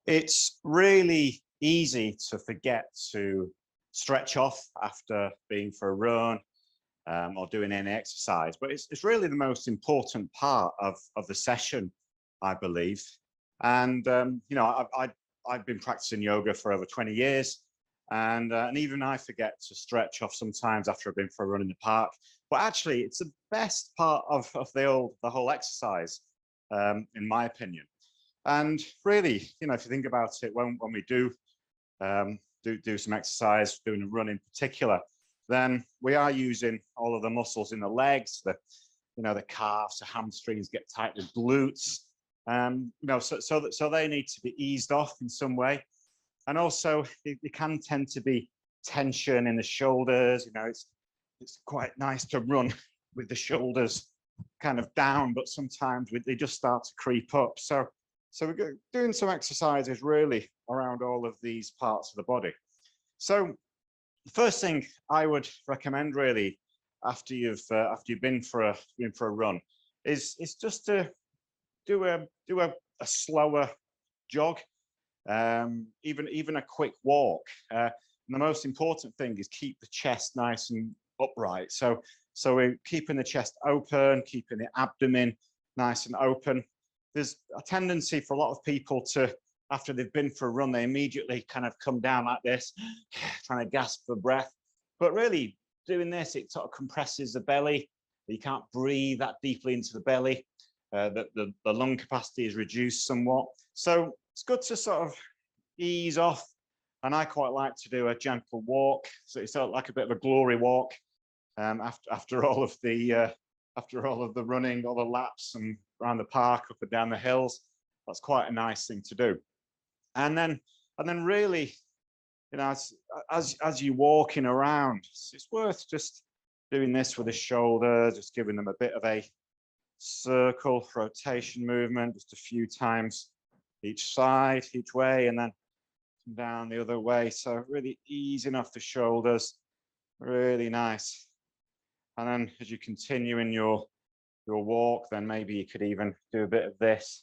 It's really easy to forget to stretch off after being for a run or doing any exercise, but it's really the most important part of the session, I believe. And I've been practicing yoga for over 20 years, and even I forget to stretch off sometimes after I've been for a run in the park. But actually, it's the best part of the whole exercise, in my opinion. And really, if you think about it, when we do some exercise, doing a run in particular, then we are using all of the muscles in the legs, the calves, the hamstrings get tight, the glutes, so they need to be eased off in some way. And also, it can tend to be tension in the shoulders. It's quite nice to run with the shoulders kind of down, but sometimes they just start to creep up. So we're doing some exercises really around all of these parts of the body. So the first thing I would recommend really after you've been for a run is just to do a slower jog, even a quick walk. And the most important thing is keep the chest nice and upright. So we're keeping the chest open, keeping the abdomen nice and open. There's a tendency for a lot of people to, after they've been for a run, they immediately kind of come down like this, trying to gasp for breath. But really, doing this, it sort of compresses the belly. You can't breathe that deeply into the belly. The lung capacity is reduced somewhat. So it's good to sort of ease off. And I quite like to do a gentle walk. So it's sort of like a bit of a glory walk after all of the running, all the laps and around the park, up and down the hills. That's quite a nice thing to do. And then really, as you're walking around, it's worth just doing this with the shoulder, just giving them a bit of a circle rotation movement, just a few times each side, each way, and then down the other way. So really easing off the shoulders, really nice. And then as you continue in your walk, then maybe you could even do a bit of this,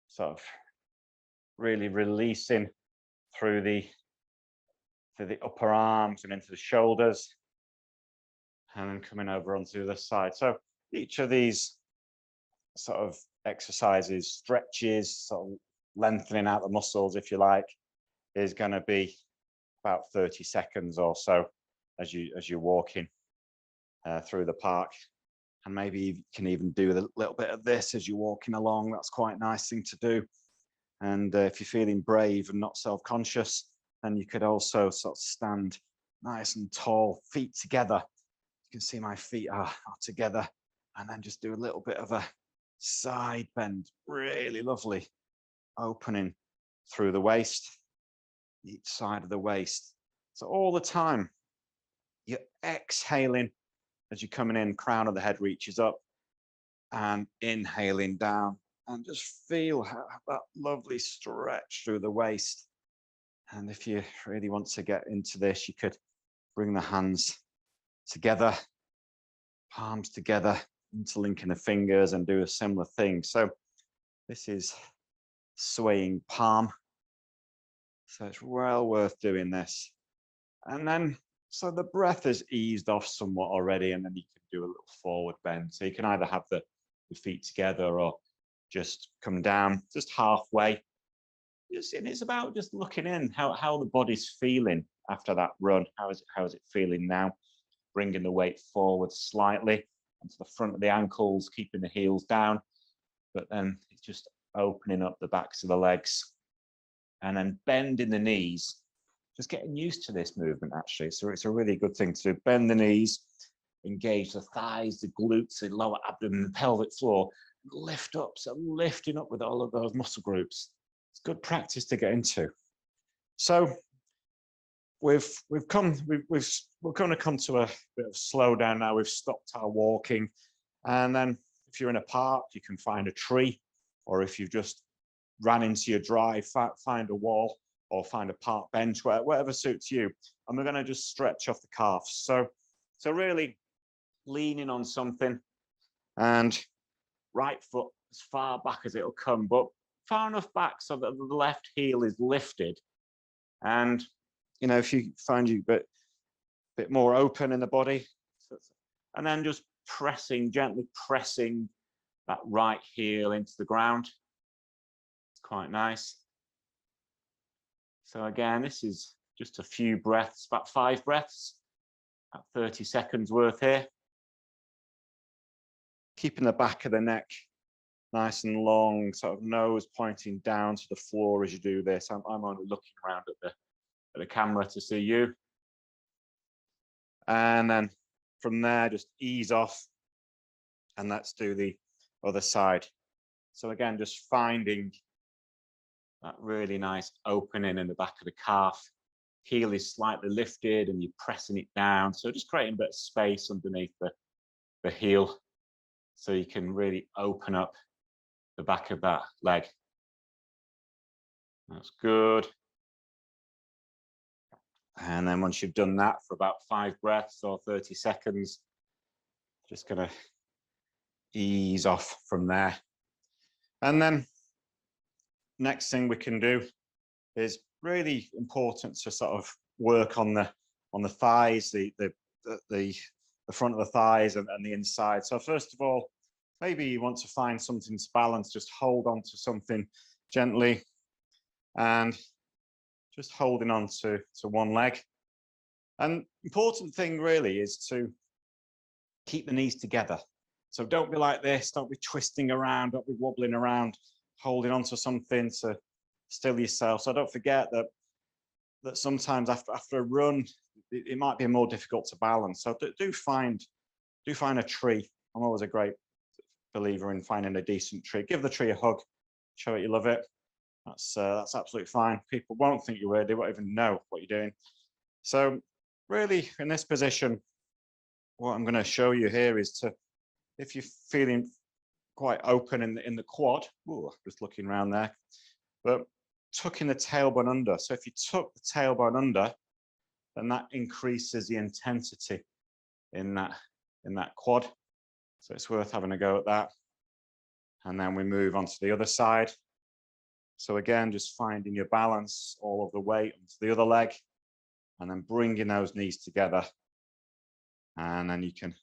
sort of really releasing through the upper arms and into the shoulders, and then coming over onto the side. So each of these sort of exercises, stretches, sort of lengthening out the muscles, if you like, is going to be about 30 seconds or so as you're walking through the park. And maybe you can even do a little bit of this as you're walking along. That's quite a nice thing to do. And if you're feeling brave and not self-conscious, then you could also sort of stand nice and tall, feet together. You can see my feet are together. And then just do a little bit of a side bend, really lovely, opening through the waist, each side of the waist. So all the time, you're exhaling as you're coming in, crown of the head reaches up, and inhaling down, and just feel that lovely stretch through the waist. And if you really want to get into this, you could bring the hands together, palms together, interlinking the fingers, and do a similar thing. So this is swaying palm. So it's well worth doing this. And then, so the breath has eased off somewhat already, and then you can do a little forward bend. So you can either have the feet together or just come down just halfway. And it's about just looking in how the body's feeling after that run. How is it feeling now? Bringing the weight forward slightly onto the front of the ankles, keeping the heels down, but then it's just opening up the backs of the legs, and then bending the knees. Just getting used to this movement, actually. So it's a really good thing to do. Bend the knees, engage the thighs, the glutes, the lower abdomen, the pelvic floor, lift up. So lifting up with all of those muscle groups. It's good practice to get into. So we're going to come to a bit of slowdown now. We've stopped our walking, and then if you're in a park, you can find a tree, or if you've just ran into your drive, find a wall or find a park bench, whatever suits you. And we're going to just stretch off the calves. So really leaning on something, and right foot as far back as it'll come, but far enough back so that the left heel is lifted. And, you know, if you find you a bit more open in the body, and then just pressing, gently pressing that right heel into the ground. It's quite nice. So again, this is just a few breaths, about 5 breaths, about 30 seconds worth here. Keeping the back of the neck nice and long, sort of nose pointing down to the floor as you do this. I'm only looking around at the camera to see you. And then from there, just ease off. And let's do the other side. So again, just finding that really nice opening in the back of the calf. Heel is slightly lifted and you're pressing it down. So just creating a bit of space underneath the heel so you can really open up the back of that leg. That's good. And then once you've done that for about 5 breaths or 30 seconds, just gonna ease off from there. And then next thing we can do is really important to sort of work on the thighs, the front of the thighs and the inside. So first of all, maybe you want to find something to balance, just hold on to something gently and just holding on to one leg. And important thing really is to keep the knees together. So don't be like this, don't be twisting around, don't be wobbling around, holding on to something to still yourself. So don't forget that sometimes after a run, it might be more difficult to balance. So do find a tree. I'm always a great believer in finding a decent tree. Give the tree a hug, show it you love it. That's absolutely fine. People won't think you're weird, they won't even know what you're doing. So really in this position, what I'm going to show you here is to, if you're feeling quite open in the quad, ooh, just looking around there, but tucking the tailbone under. So if you tuck the tailbone under, then that increases the intensity in that quad. So it's worth having a go at that. And then we move on to the other side. So again, just finding your balance, all of the weight onto the other leg, and then bringing those knees together. And then you can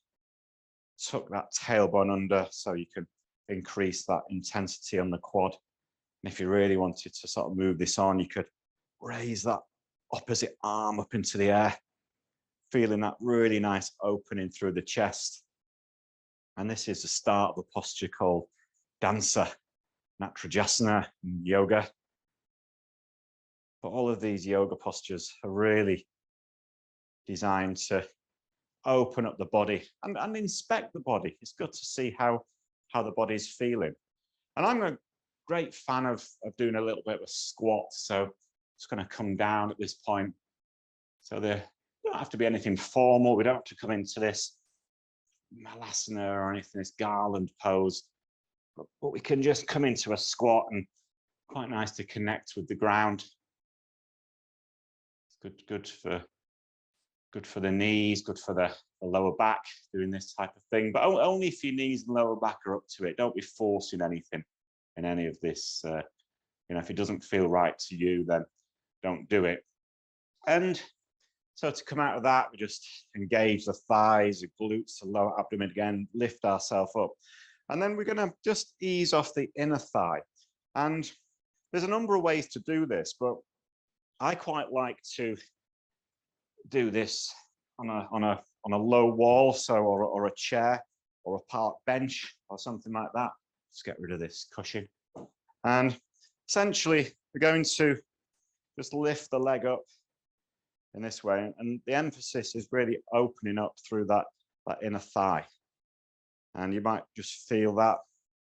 tuck that tailbone under so you can increase that intensity on the quad. And if you really wanted to sort of move this on, you could raise that opposite arm up into the air, feeling that really nice opening through the chest. And this is the start of a posture called Dansa, Natrajasana in yoga. But all of these yoga postures are really designed to open up the body and inspect the body. It's good to see how the body's feeling. And I'm a great fan of doing a little bit of a squat. So it's going to come down at this point. So there don't have to be anything formal. We don't have to come into this malasana or anything, this garland pose. But we can just come into a squat, and quite nice to connect with the ground. It's good for the knees, good for the lower back, doing this type of thing. But only if your knees and lower back are up to it. Don't be forcing anything in any of this. If it doesn't feel right to you, then don't do it. And so to come out of that, we just engage the thighs, the glutes, the lower abdomen again, lift ourselves up. And then we're going to just ease off the inner thigh. And there's a number of ways to do this, but I quite like to do this on a low wall, so or a chair or a park bench or something like that. Let's get rid of this cushion. And essentially, we're going to just lift the leg up in this way. And the emphasis is really opening up through that inner thigh. And you might just feel that,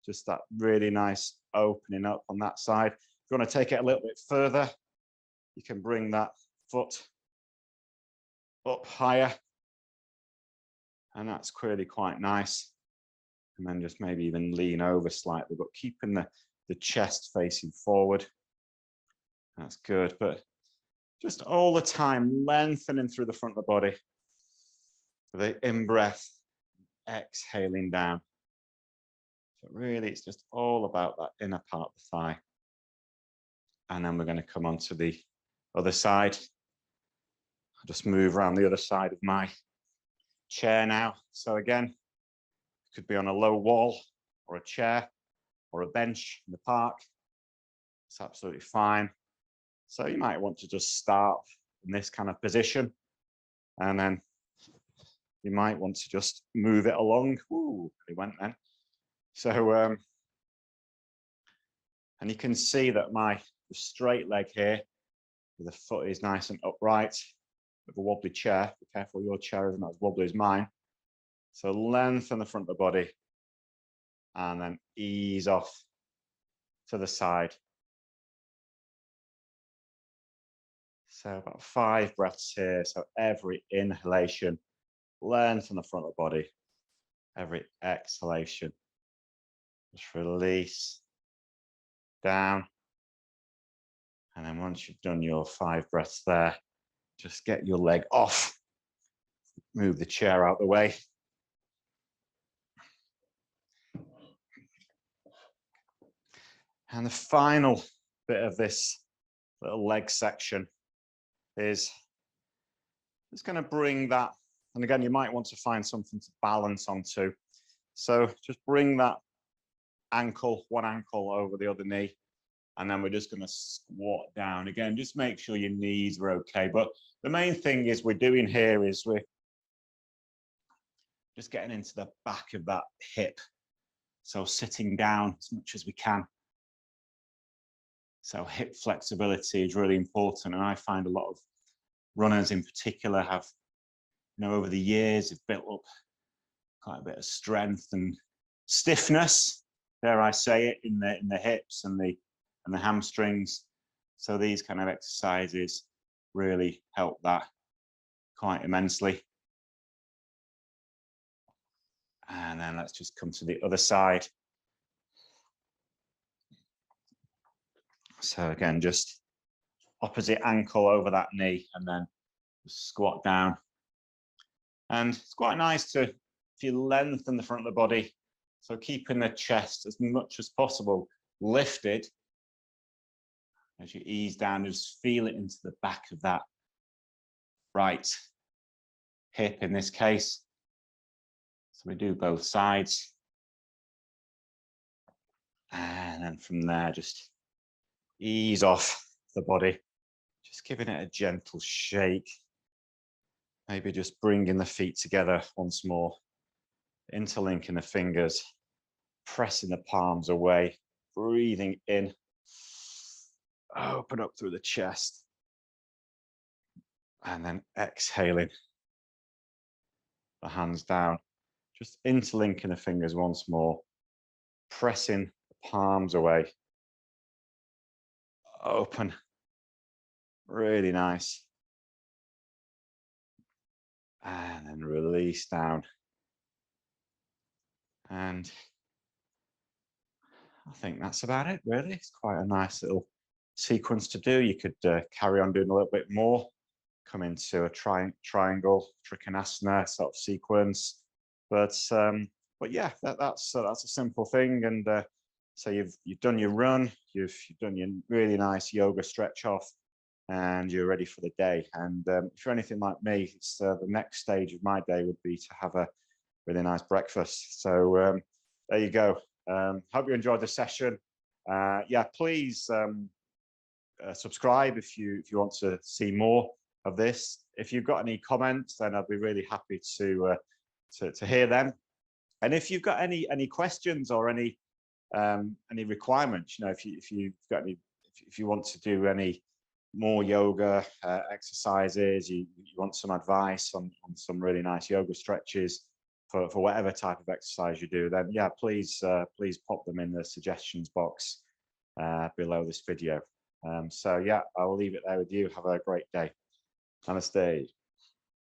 just that really nice opening up on that side. If you want to take it a little bit further, you can bring that foot up higher. And that's clearly quite nice. And then just maybe even lean over slightly, but keeping the chest facing forward. That's good. But just all the time lengthening through the front of the body. The in-breath, exhaling down. So really, it's just all about that inner part of the thigh. And then we're going to come on to the other side. I'll just move around the other side of my chair now. So again, it could be on a low wall or a chair or a bench in the park. It's absolutely fine. So you might want to just start in this kind of position, and then you might want to just move it along. Ooh, it went then. So, and you can see that my straight leg here, the foot is nice and upright. With a wobbly chair, be careful your chair isn't as wobbly as mine. So lengthen the front of the body, and then ease off to the side. So about 5 breaths here. So every inhalation, lengthen the front of the body. Every exhalation, just release down. And then once you've done your 5 breaths there, just get your leg off. Move the chair out the way. And the final bit of this little leg section is just going to bring that, and again, you might want to find something to balance onto. So just bring that ankle, one ankle over the other knee, and then we're just going to squat down. Again, just make sure your knees are okay. But the main thing is we're doing here is we're just getting into the back of that hip. So sitting down as much as we can. So hip flexibility is really important. And I find a lot of runners in particular have, over the years, have built up quite a bit of strength and stiffness, dare I say it, in the hips and the hamstrings. So these kind of exercises really help that quite immensely. And then let's just come to the other side. So again, just opposite ankle over that knee, and then just squat down. And it's quite nice to, if you lengthen the front of the body, so keeping the chest as much as possible lifted. As you ease down, just feel it into the back of that right hip in this case. So we do both sides. And then from there, just ease off the body, just giving it a gentle shake. Maybe just bringing the feet together once more, interlinking the fingers, pressing the palms away, breathing in, open up through the chest, and then exhaling, the hands down, just interlinking the fingers once more, pressing the palms away, open, really nice, and then release down. And I think that's about it, really. It's quite a nice little sequence to do. You could carry on doing a little bit more, come into a triangle, trikonasana sort of sequence. But yeah, that's a simple thing. And so you've done your run, you've done your really nice yoga stretch off, and you're ready for the day. And if you're anything like me, it's the next stage of my day would be to have a really nice breakfast. So there you go. Hope you enjoyed the session. Yeah, please subscribe if you want to see more of this. If you've got any comments, then I'd be really happy to hear them. And if you've got any questions or any requirements, if you've got any, if you want to do any more yoga exercises, you want some advice on some really nice yoga stretches for whatever type of exercise you do, then yeah, please pop them in the suggestions box below this video. So yeah, I'll leave it there with you. Have a great day. Namaste.